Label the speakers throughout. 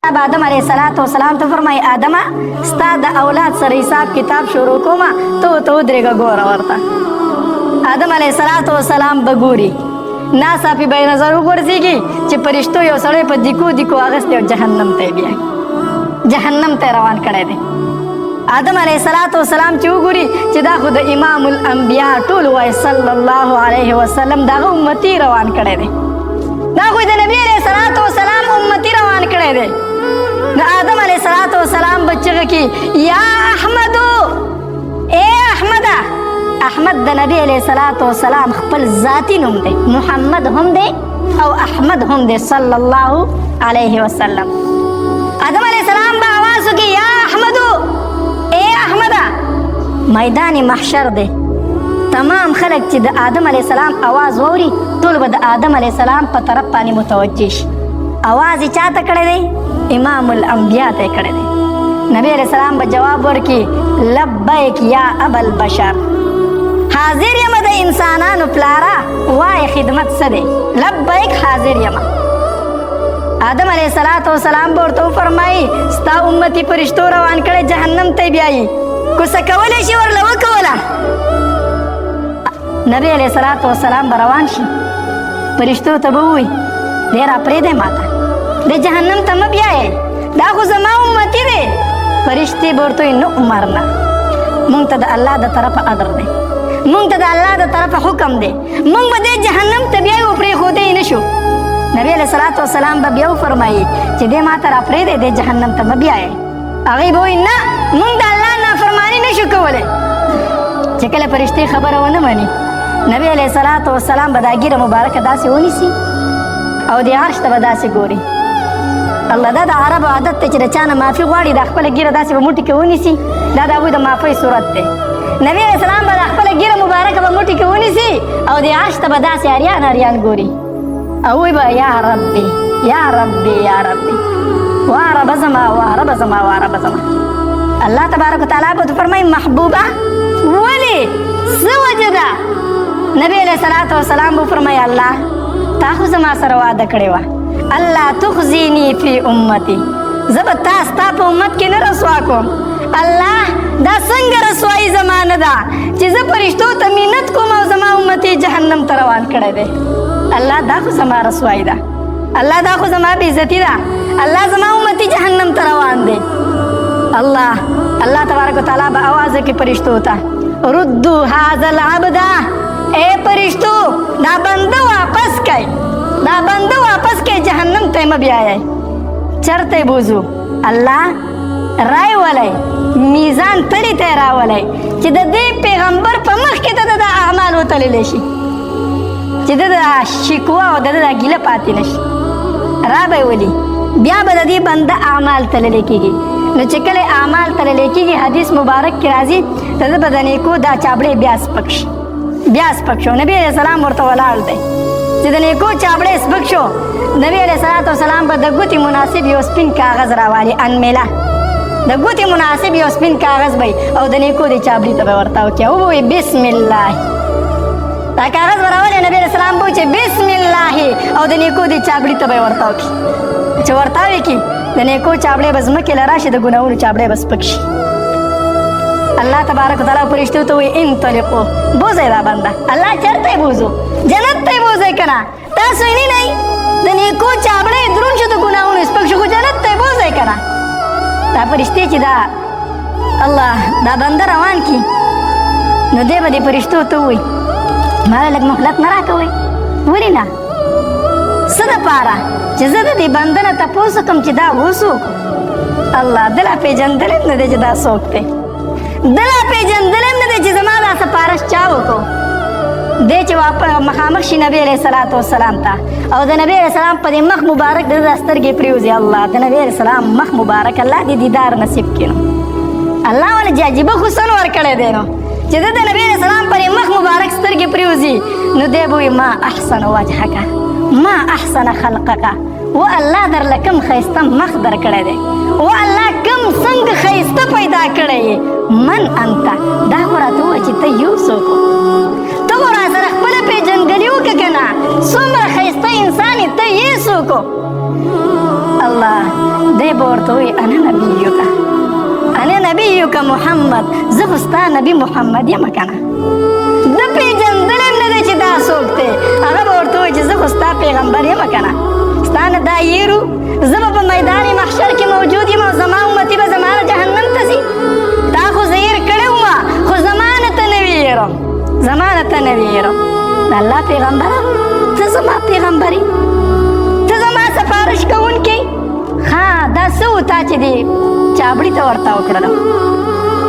Speaker 1: اب آدم علیہ السلام ته فرمای آدمه ستا د اولاد سره حساب کتاب شروع کومه تو درېږه ګوره ورته. آدم علیہ السلام به ګوري ناڅاپي به یې نظر وغورځېږي چې فرشتو یو سړی په دیکو اغوستی او جهنم ته یې بیایي، جهنم ته روان کړی دی. آدم علیہ السلام چې وګوري چې دا خو د امام الانبیا ټول وایي صلی الله علیه وسلم دغه امتی روان کړی دی، دا خو د نبی علیہ السلام امتی روان کړی دی. نو آدم علیہ السلام به چغه کړي یا احمدو، اے احمده. احمد د نبی علیہ السلام خپل ذاتی نوم دی، محمد هم دی او احمد هم دی صلی الله علیه وسلم. آدم علیہ السلام به आवाज وکړي یا احمدو، اے احمده. میدان محشر دی، تمام خلک چې د آدم علیہ السلام आवाज ووري ټول به د آدم علیہ السلام په طرف باندې متوجه شي. आवाज یې چاته کړی دی؟ امام الانبیا ته کړی دی. نبی علیہ السلام به جواب ورکړي لبیک یا ابا البشر، حاضر یم د انسانانو پلاره، وای خدمت څه دی؟ لبیک حاضر یم. آدم علیہ السلام به ورته وفرمایي ستا امتي فرشتو روان کړی جهنم ته بیایي، کو څه کولی شي ورله وکوله؟ نبی علیہ السلام به روان شي فرشتو ته به ووایي دی راپرېږدی ماته، د جهنم ته مه بیایې، دا خو زما امتي دی. فرشتې به ورته وایي نه عمر نه، مونږ ته د الله د طرفه امر دی، مونږ ته د الله د طرفه حکم دی، مونږ به دې جهنم ته بیایو پرېښودی نه شو. نبی علیہ السلام به بیا وفرمایي چې دې ما ته راپرېږدی دې جهنم ته مه بیایې. هغوی به وایي نه مونږ د الله نافرماني نه شو کولی. چې کله فرشتې خبره ونه مني نبی علیہ السلام به دا ږیره مبارکه داسې ونیسي او د عرش ته به داسې ګوري. الله دا د عربو عادت دی چې د چا نه معافي غواړي دا خپله ږیره داسې به موټي کې ونیسي، دا د هغوی د معافۍ صورت دی. نبی علیہ السلام به دا خپله ږیره مبارکه به موټي کې ونیسي او د عرش ته به داسې اریان ګوري او وی به یا ربي یا ربي یا ربي، وا رب زما وا رب زما وا رب زما. الله تبارک وتعالی به فرمایي محبوبه ولې څه وجه ده؟ نبی علیہ السلام به فرمایي الله تا خو زما سره وعده کړې وه الله تخزینی فی امتی، زه به تا ستا په امت کې نه رسوا کوم. الله دا څنګه رسوایي زما نه ده چې زه فرشتو ته منت کوم او زما امتي جهنم ته روان کړی دی. الله دا خو زما رسوایي ده، الله دا خو زما بېعزتي ده، الله زما امتي جهنم ته روان دی. الله تبارک وتعالی به آواز وکړي فرشتو ته ردو هذا العبد، اے فرشتو دا بنده واپس کړئ، دا بنده واپس کړئ، جهنم ته مه بیایئ. چرته یې بوځو؟ الله رای ولی میزان تړي ته یې راولی چې د دې پیغمبر په مخ کې د د اعمال وتللی شي، چې د شکوا او د دا ګیله پاتې نه شي. را به یې ولي بیا به د دې بنده اعمال تللی کېږي. نو چې کله اعمال تللی کېږي حدیث مبارک کې راځي د ده به د نیکو دا چابړې بیا سپک شي، بیا سپک شو. نبی علیہ السلام ورته ولاړ دی چې د نیکو چابړې سپک شو. نبی علیہ السلام به د ګوتې مناسب یو سپین کاغذ راوالي، انمیله د ګوتې مناسب یو سپین کاغذ به او د نیکو د چابړې ته به ورته وکړي او به وایي بسم الله. دا کاغذ به راولي نبی علیہ السلام به چې بسم الله او د نیکو د چابړې ته به یې ورته وکړي. چې ورته وکړي د نیکو چابړې به ځمکې له راشي، د ګناهونو چابړې به سپک شي. الله تبارک وتعالی فرشتو ته وایي انطلقو، بوځئ دا بنده. الله چېرته یې بوځو؟ جنت ته یې بوځئ که نه؟ تاسو یې نه د نیکو چابړې دروند شو، د ګناهونو سپک شو، خو جنت ته یې بوځئ که نه؟ دا فرشتې چې دا الله دا بنده روان کړي نو دی به دې فرشتو ته ووایي ما له لږ مهلت نه راکوئ. ولې نه؟ څه دپاره؟ چې زه د دې بنده نه تپوس وکړم چې دا وڅوک؟ الله ده لا پېژندلی هم نه دی چې دا څوک دی، ده لا پېژندلی هم نه دی چې زما دا سپارش چا وکړو. دی چې مخامخ شي نبی علیہ السلام ته او د نبی علیہ السلام په دې مخ مبارک د ده سترګې پرېوځي. الله د نبی علیہ السلام مخ مبارک الله دې دیدار نصیب کړي. نو الله ولې عجیبه حسن ورکړی دی نو چې ده د نبی علیہ السلام په دې مخ مبارک سترګې پرېوځي نو دی به وایي ما احسن وجهک ما احسن خلقک، و الله درله کوم ښایسته مخ درکړی دی، و الله کوم څنګه ښایسته پیدا کړی یې. من انت، دا خو راته ووایه چې ته یو څوک و، ته خو راسره خپله پېژندګلي وکړه که نه؟ څومره ښایسته انسان یې، ته یې څوک و؟ الله دی ورته وایي انا نبیک محمد، زه خو ستا نبی محمد یم کنه. ده پېژندلی هم نه دی چې دا څوک دی. هغه به ورته وایي چې زه خو ستا پیغمبر یم کنه. ستا نه دا یېرو زه به په میدان محشر کې موجود یم او زما امتي به زما نه جهنم ته ځي. تا خو زه هېر کړی ومه خو زما نه ته نه وېرم، زما نه ته نه وېرم. د الله پیغمبره ته زما پیغمبر یې، ته زما سفارش کوونکی. ها دا څه و تا چې دې چابړي ته ورته وکړلم،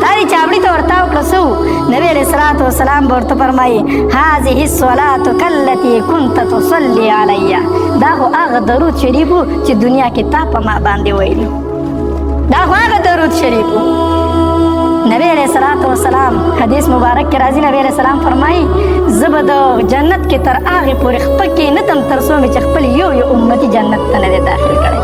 Speaker 1: تا دې چابړي ته ورته وکړه څه و؟ نبي علیه الصلاة والسلام به ورته فرمایي هذه الصلاة کالتي كنت تصلي علیه. دا خو هغه درود شریف و چې دنیا کې تا په ما باندې ویلي، دا خو هغه درود شریف و. نبی علیه الصلاة والسلام حدیث مبارک کې راځي، نبی علیه السلام فرمایي زه به د جنت کې تر هغې پورې خپکې نه تم تر څو مې چې خپل یو امتي جنت ته نه دی داخل کړی.